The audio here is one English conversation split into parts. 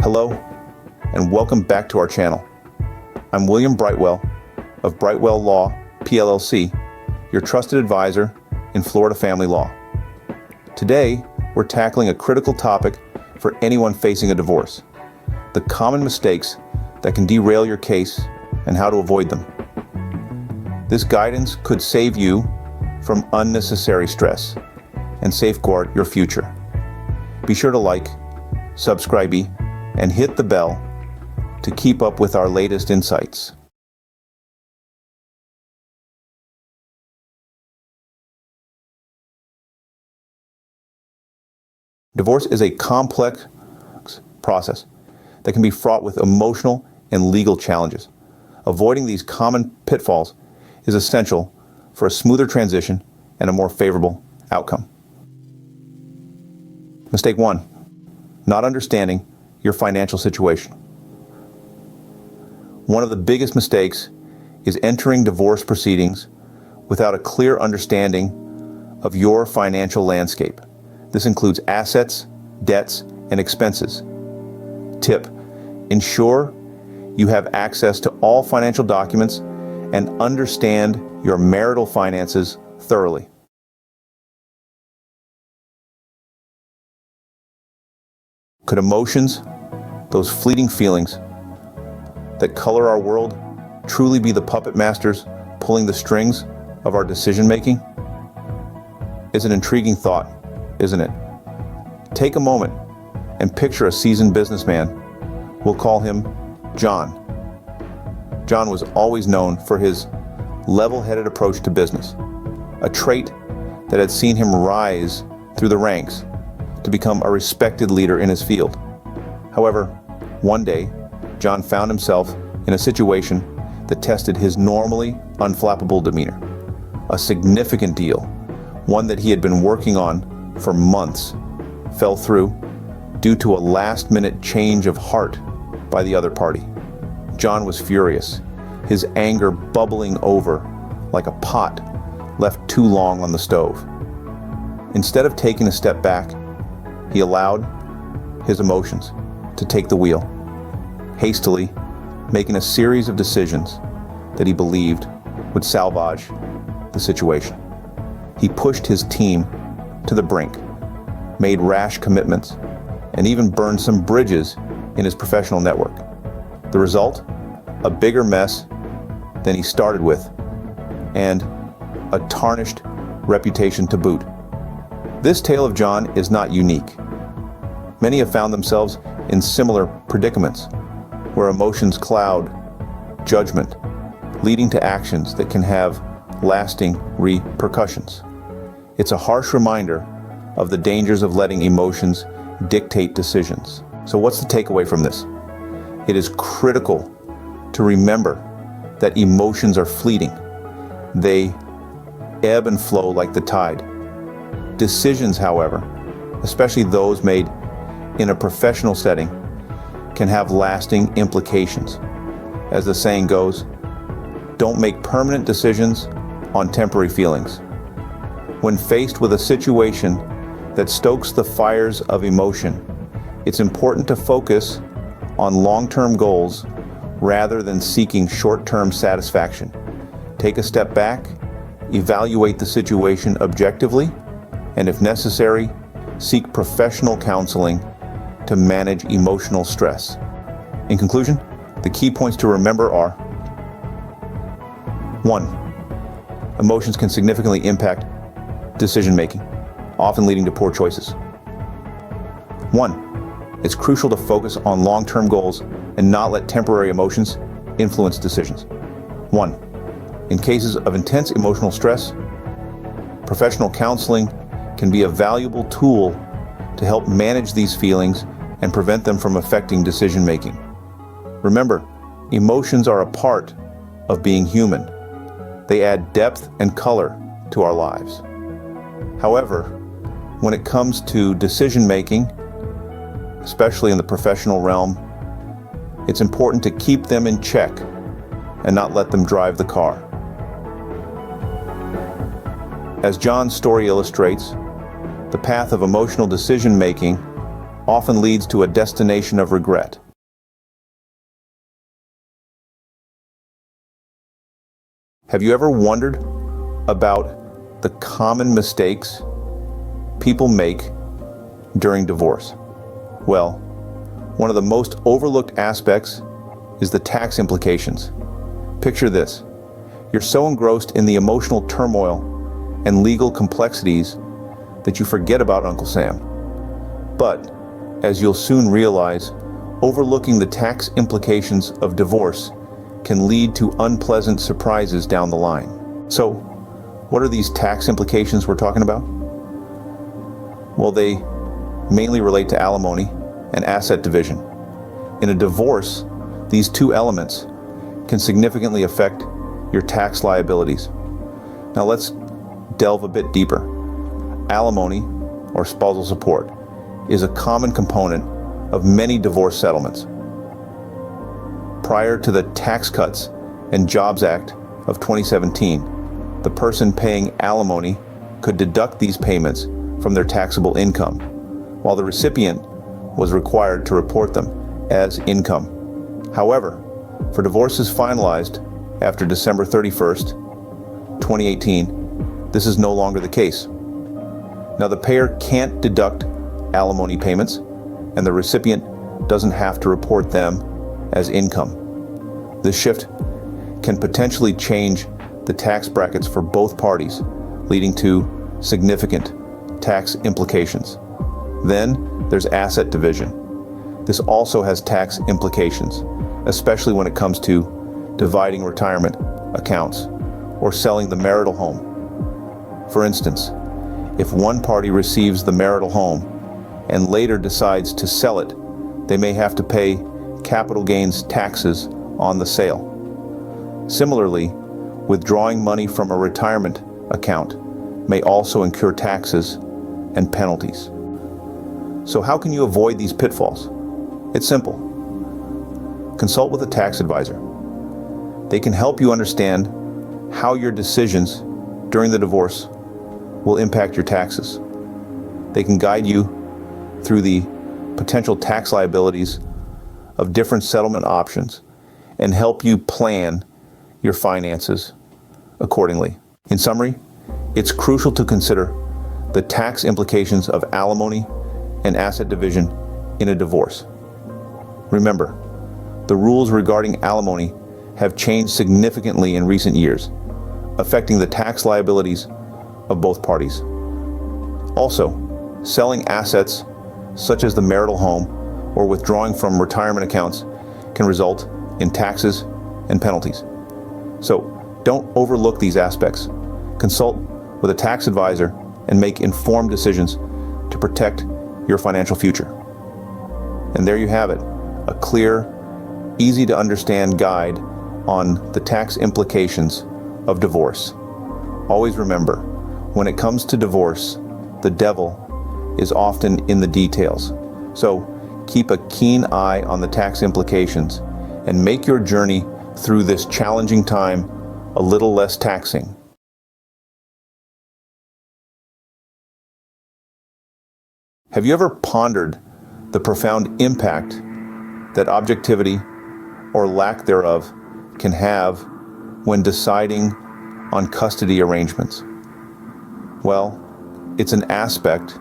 Hello, and welcome back to our channel. I'm William Brightwell of Brightwell Law, PLLC, your trusted advisor in Florida family law. Today, we're tackling a critical topic for anyone facing a divorce: the common mistakes that can derail your case and how to avoid them. This guidance could save you from unnecessary stress and safeguard your future. Be sure to like, subscribe, and hit the bell to keep up with our latest insights. Divorce is a complex process that can be fraught with emotional and legal challenges. Avoiding these common pitfalls is essential for a smoother transition and a more favorable outcome. Mistake 1: not understanding your financial situation. One of the biggest mistakes is entering divorce proceedings without a clear understanding of your financial landscape. This includes assets, debts, and expenses. Tip: ensure you have access to all financial documents and understand your marital finances thoroughly. Could emotions, those fleeting feelings that color our world, truly be the puppet masters pulling the strings of our decision-making? It's an intriguing thought, isn't it? Take a moment and picture a seasoned businessman. We'll call him John. John was always known for his level-headed approach to business, a trait that had seen him rise through the ranks to become a respected leader in his field. However, one day, John found himself in a situation that tested his normally unflappable demeanor. A significant deal, one that he had been working on for months, fell through due to a last-minute change of heart by the other party. John was furious, his anger bubbling over like a pot left too long on the stove. Instead of taking a step back, he allowed his emotions to take the wheel, hastily making a series of decisions that he believed would salvage the situation. He pushed his team to the brink, made rash commitments, and even burned some bridges in his professional network. The result? A bigger mess than he started with, and a tarnished reputation to boot. This tale of John is not unique. Many have found themselves in similar predicaments, where emotions cloud judgment, leading to actions that can have lasting repercussions. It's a harsh reminder of the dangers of letting emotions dictate decisions. So what's the takeaway from this? It is critical to remember that emotions are fleeting. They ebb and flow like the tide. Decisions, however, especially those made in a professional setting, can have lasting implications. As the saying goes, don't make permanent decisions on temporary feelings. When faced with a situation that stokes the fires of emotion, it's important to focus on long-term goals rather than seeking short-term satisfaction. Take a step back, evaluate the situation objectively, and if necessary, seek professional counseling to manage emotional stress. In conclusion, the key points to remember are: 1. Emotions can significantly impact decision-making, often leading to poor choices. 1. It's crucial to focus on long-term goals and not let temporary emotions influence decisions. 1. In cases of intense emotional stress, professional counseling can be a valuable tool to help manage these feelings and prevent them from affecting decision-making. Remember, emotions are a part of being human. They add depth and color to our lives. However, when it comes to decision-making, especially in the professional realm, it's important to keep them in check and not let them drive the car. As John's story illustrates, the path of emotional decision-making often leads to a destination of regret. Have you ever wondered about the common mistakes people make during divorce? Well, one of the most overlooked aspects is the tax implications. Picture this. You're so engrossed in the emotional turmoil and legal complexities that you forget about Uncle Sam. But, as you'll soon realize, overlooking the tax implications of divorce can lead to unpleasant surprises down the line. So, what are these tax implications we're talking about? Well, they mainly relate to alimony and asset division. In a divorce, these two elements can significantly affect your tax liabilities. Now let's delve a bit deeper. Alimony, or spousal support, is a common component of many divorce settlements. Prior to the Tax Cuts and Jobs Act of 2017, the person paying alimony could deduct these payments from their taxable income, while the recipient was required to report them as income. However, for divorces finalized after December 31st, 2018, this is no longer the case. Now, the payer can't deduct alimony payments, and the recipient doesn't have to report them as income. This shift can potentially change the tax brackets for both parties, leading to significant tax implications. Then there's asset division. This also has tax implications, especially when it comes to dividing retirement accounts or selling the marital home. For instance, if one party receives the marital home and later decides to sell it, they may have to pay capital gains taxes on the sale. Similarly, withdrawing money from a retirement account may also incur taxes and penalties. So how can you avoid these pitfalls? It's simple. Consult with a tax advisor. They can help you understand how your decisions during the divorce will impact your taxes. They can guide you through the potential tax liabilities of different settlement options and help you plan your finances accordingly. In summary, it's crucial to consider the tax implications of alimony and asset division in a divorce. Remember, the rules regarding alimony have changed significantly in recent years, affecting the tax liabilities of both parties. Also, selling assets such as the marital home or withdrawing from retirement accounts can result in taxes and penalties. So, don't overlook these aspects. Consult with a tax advisor and make informed decisions to protect your financial future. And there you have it, a clear, easy to understand guide on the tax implications of divorce. Always remember, when it comes to divorce, the devil is often in the details. So keep a keen eye on the tax implications and make your journey through this challenging time a little less taxing. Have you ever pondered the profound impact that objectivity or lack thereof can have when deciding on custody arrangements? Well, it's an aspect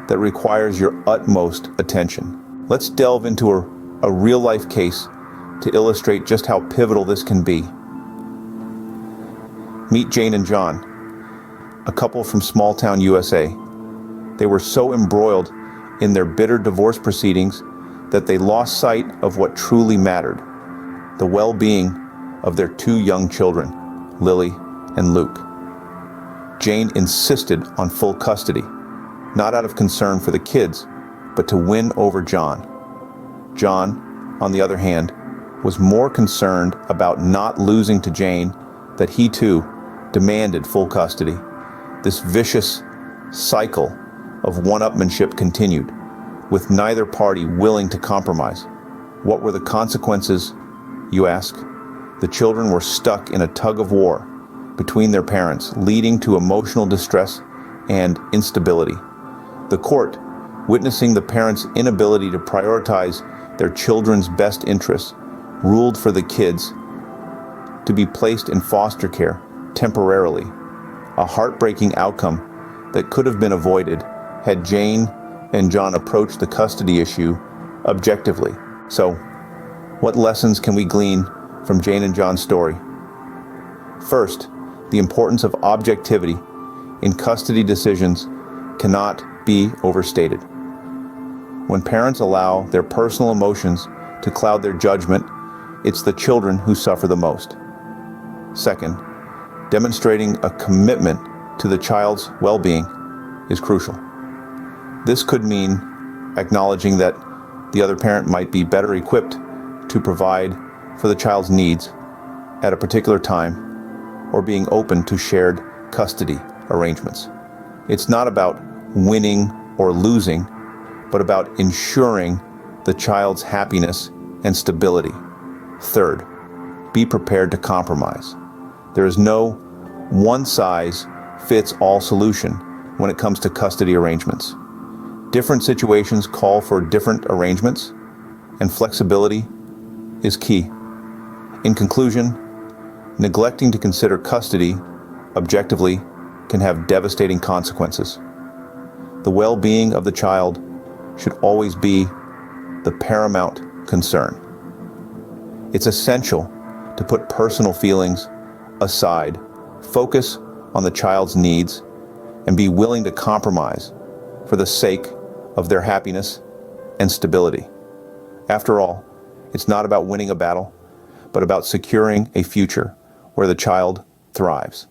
that requires your utmost attention. Let's delve into a real-life case to illustrate just how pivotal this can be. Meet Jane and John, a couple from small-town USA. They were so embroiled in their bitter divorce proceedings that they lost sight of what truly mattered, the well-being of their two young children, Lily and Luke. Jane insisted on full custody, not out of concern for the kids, but to win over John. John, on the other hand, was more concerned about not losing to Jane that he too demanded full custody. This vicious cycle of one-upmanship continued, with neither party willing to compromise. What were the consequences, you ask? The children were stuck in a tug-of-war between their parents, leading to emotional distress and instability. The court Witnessing the parents' inability to prioritize their children's best interests ruled for the kids to be placed in foster care temporarily, a heartbreaking outcome that could have been avoided had Jane and John approached the custody issue objectively. So, what lessons can we glean from Jane and John's story? First, the importance of objectivity in custody decisions cannot be overstated. When parents allow their personal emotions to cloud their judgment, it's the children who suffer the most. Second, demonstrating a commitment to the child's well-being is crucial. This could mean acknowledging that the other parent might be better equipped to provide for the child's needs at a particular time, or being open to shared custody arrangements. It's not about winning or losing, but about ensuring the child's happiness and stability. Third, be prepared to compromise. There is no one-size-fits-all solution when it comes to custody arrangements. Different situations call for different arrangements, and flexibility is key. In conclusion, neglecting to consider custody objectively can have devastating consequences. The well-being of the child should always be the paramount concern. It's essential to put personal feelings aside, focus on the child's needs, and be willing to compromise for the sake of their happiness and stability. After all, it's not about winning a battle, but about securing a future where the child thrives.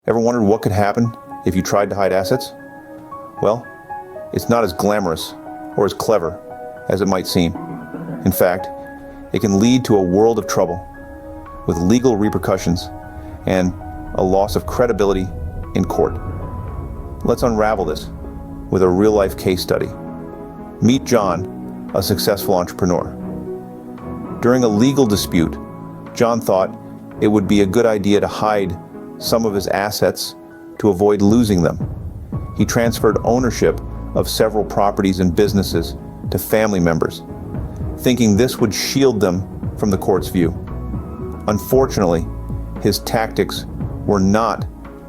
Ever wondered what could happen if you tried to hide assets? Well, it's not as glamorous or as clever as it might seem. In fact, it can lead to a world of trouble with legal repercussions and a loss of credibility in court. Let's unravel this with a real-life case study. Meet John, a successful entrepreneur. During a legal dispute, John thought it would be a good idea to hide some of his assets to avoid losing them. He transferred ownership of several properties and businesses to family members, thinking this would shield them from the court's view. Unfortunately, his tactics were not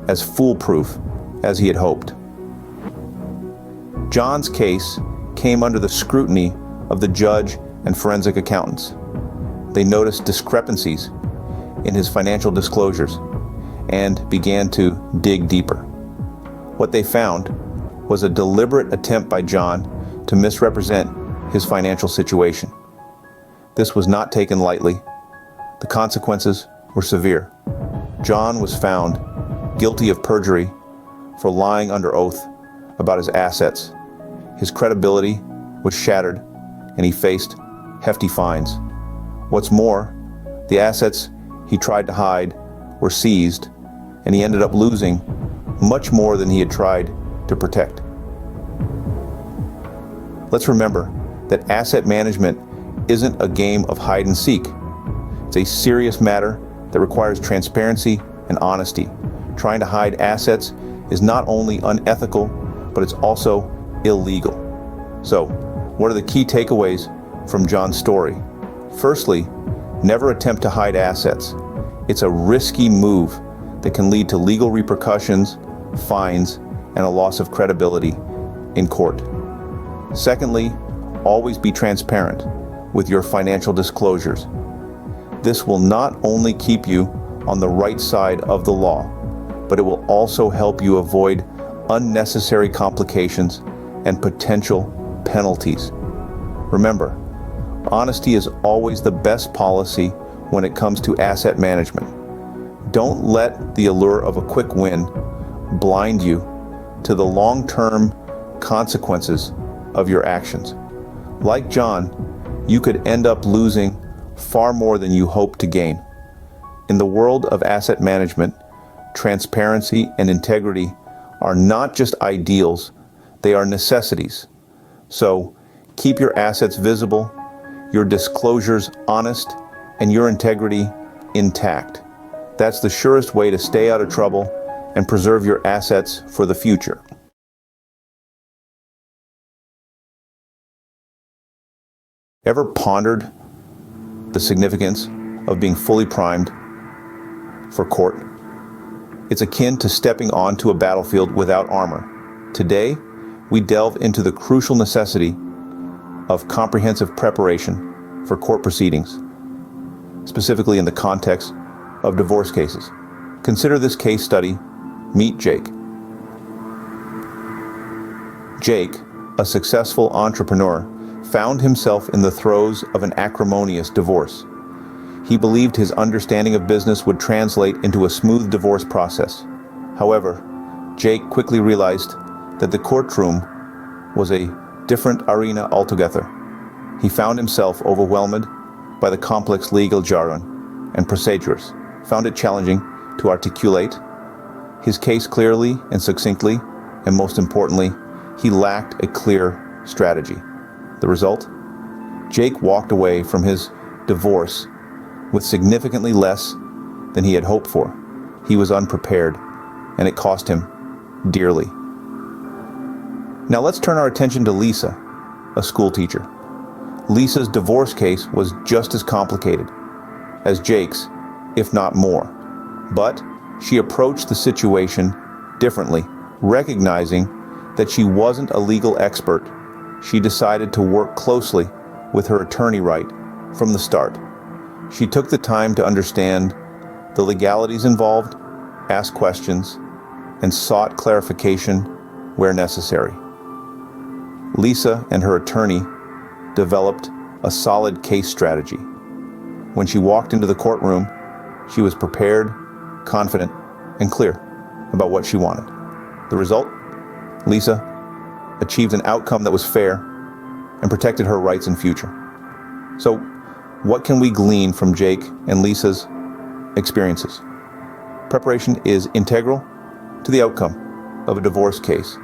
as foolproof as he had hoped. John's case came under the scrutiny of the judge and forensic accountants. They noticed discrepancies in his financial disclosures and began to dig deeper. What they found was a deliberate attempt by John to misrepresent his financial situation. This was not taken lightly. The consequences were severe. John was found guilty of perjury for lying under oath about his assets. His credibility was shattered, and he faced hefty fines. What's more, the assets he tried to hide were seized, and he ended up losing much more than he had tried to protect. Let's remember that asset management isn't a game of hide and seek. It's a serious matter that requires transparency and honesty. Trying to hide assets is not only unethical, but it's also illegal. So, what are the key takeaways from John's story? Firstly, never attempt to hide assets. It's a risky move that can lead to legal repercussions, fines, and a loss of credibility in court. Secondly, always be transparent with your financial disclosures. This will not only keep you on the right side of the law, but it will also help you avoid unnecessary complications and potential penalties. Remember, honesty is always the best policy when it comes to asset management. Don't let the allure of a quick win blind you to the long-term consequences of your actions. Like John, you could end up losing far more than you hope to gain. In the world of asset management, transparency and integrity are not just ideals, they are necessities. So keep your assets visible, your disclosures honest, and your integrity intact. That's the surest way to stay out of trouble and preserve your assets for the future. Ever pondered the significance of being fully primed for court? It's akin to stepping onto a battlefield without armor. Today, we delve into the crucial necessity of comprehensive preparation for court proceedings, specifically in the context of divorce cases. Consider this case study. Meet Jake. Jake, a successful entrepreneur, found himself in the throes of an acrimonious divorce. He believed his understanding of business would translate into a smooth divorce process. However, Jake quickly realized that the courtroom was a different arena altogether. He found himself overwhelmed by the complex legal jargon and procedures, found it challenging to articulate his case clearly and succinctly, and most importantly, he lacked a clear strategy. The result? Jake walked away from his divorce with significantly less than he had hoped for. He was unprepared, and it cost him dearly. Now let's turn our attention to Lisa, a school teacher. Lisa's divorce case was just as complicated as Jake's, if not more. But she approached the situation differently, recognizing that she wasn't a legal expert. She decided to work closely with her attorney right from the start. She took the time to understand the legalities involved, asked questions, and sought clarification where necessary. Lisa and her attorney developed a solid case strategy. When she walked into the courtroom, she was prepared, confident, and clear about what she wanted. The result? Lisa achieved an outcome that was fair and protected her rights and future. So, what can we glean from Jake and Lisa's experiences? Preparation is integral to the outcome of a divorce case.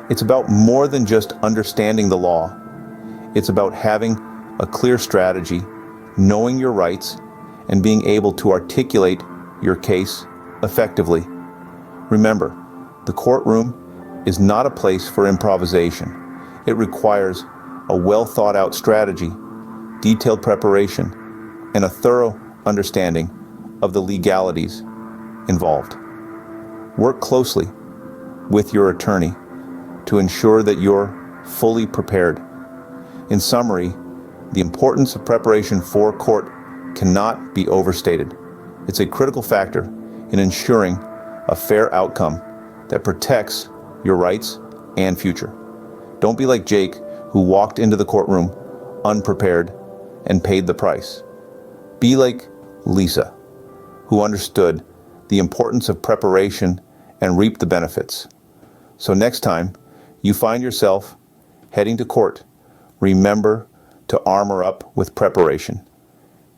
It's about more than just understanding the law. It's about having a clear strategy, knowing your rights, and being able to articulate your case effectively. Remember, the courtroom is not a place for improvisation. It requires a well-thought-out strategy, detailed preparation, and a thorough understanding of the legalities involved. Work closely with your attorney to ensure that you're fully prepared. In summary, the importance of preparation for court cannot be overstated. It's a critical factor in ensuring a fair outcome that protects your rights and future. Don't be like Jake, who walked into the courtroom unprepared and paid the price. Be like Lisa, who understood the importance of preparation and reaped the benefits. So next time you find yourself heading to court, remember to armor up with preparation.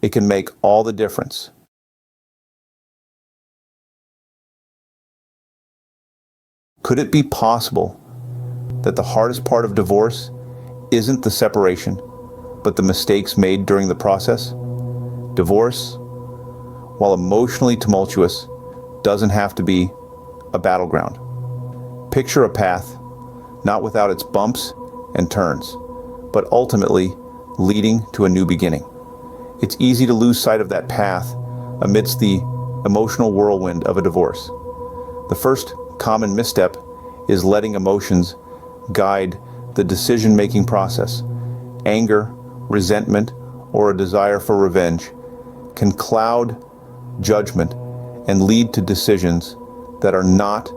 It can make all the difference. Could it be possible that the hardest part of divorce isn't the separation, but the mistakes made during the process? Divorce, while emotionally tumultuous, doesn't have to be a battleground. Picture a path, not without its bumps and turns, but ultimately leading to a new beginning. It's easy to lose sight of that path amidst the emotional whirlwind of a divorce. The first common misstep is letting emotions guide the decision-making process. Anger, resentment, or a desire for revenge can cloud judgment and lead to decisions that are not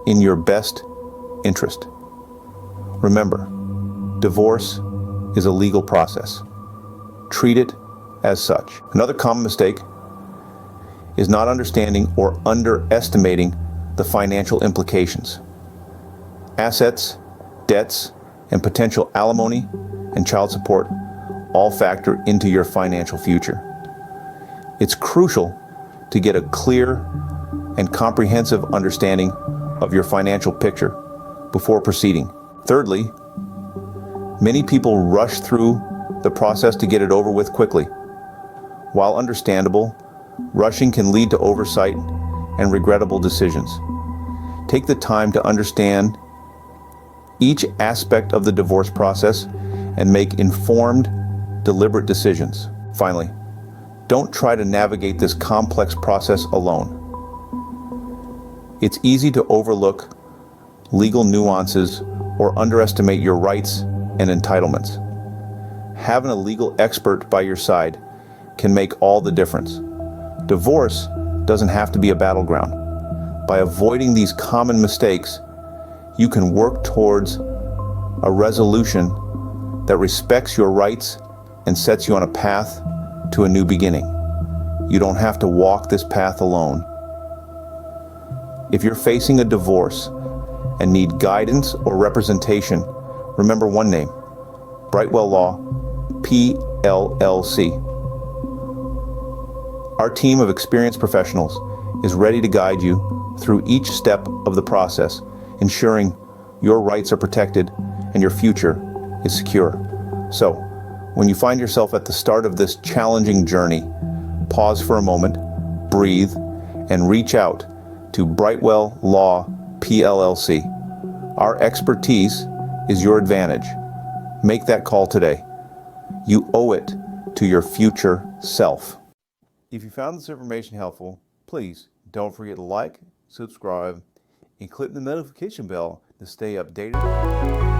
in your best interest. Remember, divorce is a legal process. Treat it as such. Another common mistake is not understanding or underestimating the financial implications. Assets, debts, and potential alimony and child support all factor into your financial future. It's crucial to get a clear and comprehensive understanding of your financial picture before proceeding. Thirdly, many people rush through the process to get it over with quickly. While understandable, rushing can lead to oversight and regrettable decisions. Take the time to understand each aspect of the divorce process and make informed, deliberate decisions. Finally, don't try to navigate this complex process alone. It's easy to overlook legal nuances or underestimate your rights and entitlements. Having a legal expert by your side can make all the difference. Divorce doesn't have to be a battleground. By avoiding these common mistakes, you can work towards a resolution that respects your rights and sets you on a path to a new beginning. You don't have to walk this path alone. If you're facing a divorce and need guidance or representation, remember one name: Brightwell Law, PLLC. Our team of experienced professionals is ready to guide you through each step of the process, ensuring your rights are protected and your future is secure. So, when you find yourself at the start of this challenging journey, pause for a moment, breathe, and reach out to Brightwell Law, PLLC. Our expertise is your advantage. Make that call today. You owe it to your future self. If you found this information helpful, please don't forget to like, subscribe, and click the notification bell to stay updated